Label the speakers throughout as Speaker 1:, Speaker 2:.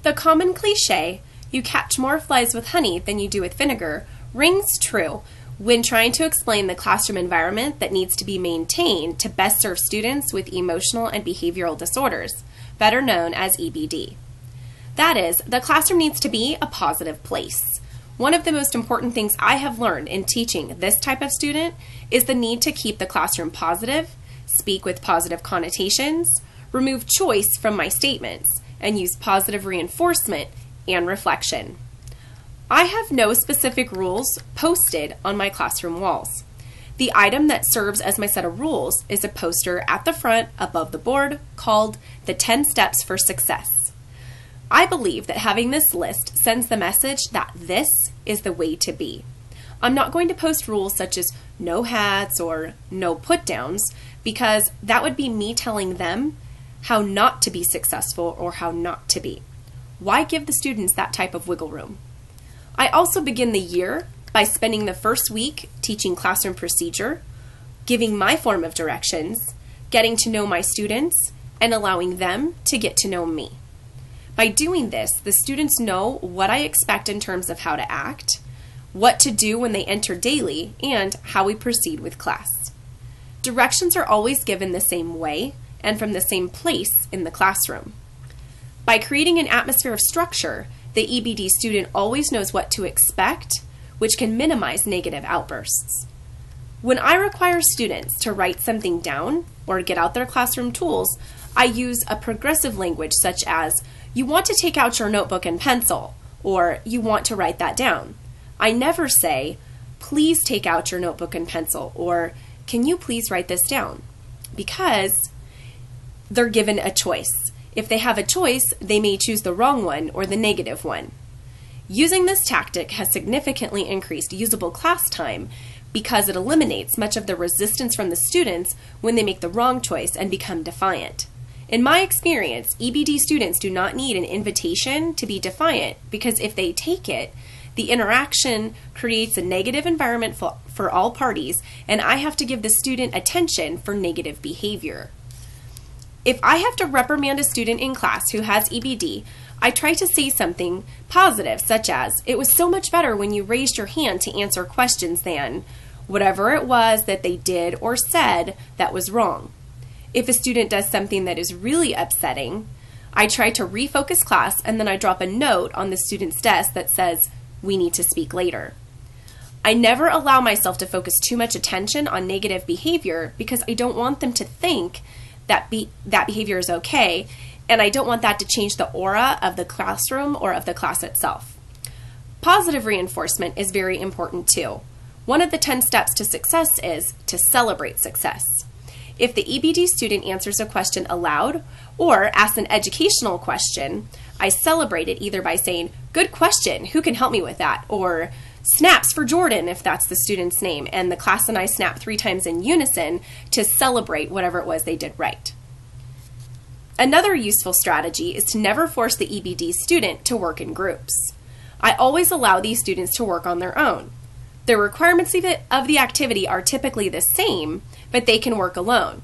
Speaker 1: The common cliche, "you catch more flies with honey than you do with vinegar," rings true when trying to explain the classroom environment that needs to be maintained to best serve students with emotional and behavioral disorders, better known as EBD. That is, the classroom needs to be a positive place. One of the most important things I have learned in teaching this type of student is the need to keep the classroom positive, speak with positive connotations, remove choice from my statements, and use positive reinforcement and reflection. I have no specific rules posted on my classroom walls. The item that serves as my set of rules is a poster at the front above the board called the 10 Steps for Success. I believe that having this list sends the message that this is the way to be. I'm not going to post rules such as no hats or no put downs because that would be me telling them how not to be successful or how not to be. Why give the students that type of wiggle room? I also begin the year by spending the first week teaching classroom procedure, giving my form of directions, getting to know my students, and allowing them to get to know me. By doing this, the students know what I expect in terms of how to act, what to do when they enter daily, and how we proceed with class. Directions are always given the same way and from the same place in the classroom. By creating an atmosphere of structure, the EBD student always knows what to expect, which can minimize negative outbursts. When I require students to write something down or get out their classroom tools, I use a progressive language such as, "You want to take out your notebook and pencil," or "You want to write that down." I never say, "Please take out your notebook and pencil," or "Can you please write this down?" Because they're given a choice. If they have a choice, they may choose the wrong one or the negative one. Using this tactic has significantly increased usable class time because it eliminates much of the resistance from the students when they make the wrong choice and become defiant. In my experience, EBD students do not need an invitation to be defiant because if they take it, the interaction creates a negative environment for all parties, and I have to give the student attention for negative behavior. If I have to reprimand a student in class who has EBD, I try to say something positive, such as, "It was so much better when you raised your hand to answer questions than," whatever it was that they did or said that was wrong. If a student does something that is really upsetting, I try to refocus class and then I drop a note on the student's desk that says, "We need to speak later." I never allow myself to focus too much attention on negative behavior because I don't want them to think that behavior is okay, and I don't want that to change the aura of the classroom or of the class itself. Positive reinforcement is very important too. One of the 10 steps to success is to celebrate success. If the EBD student answers a question aloud or asks an educational question, I celebrate it either by saying, "Good question, who can help me with that?" or "Snaps for Jordan," if that's the student's name, and the class and I snap 3 times in unison to celebrate whatever it was they did right. Another useful strategy is to never force the EBD student to work in groups. I always allow these students to work on their own. The requirements of the activity are typically the same, but they can work alone.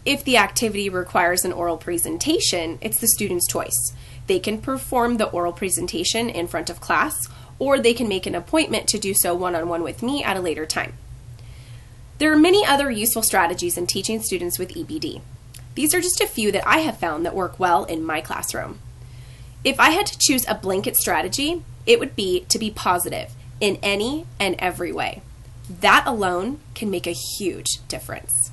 Speaker 1: If the activity requires an oral presentation, it's the student's choice. They can perform the oral presentation in front of class, or they can make an appointment to do so one-on-one with me at a later time. There are many other useful strategies in teaching students with EBD. These are just a few that I have found that work well in my classroom. If I had to choose a blanket strategy, it would be to be positive in any and every way. That alone can make a huge difference.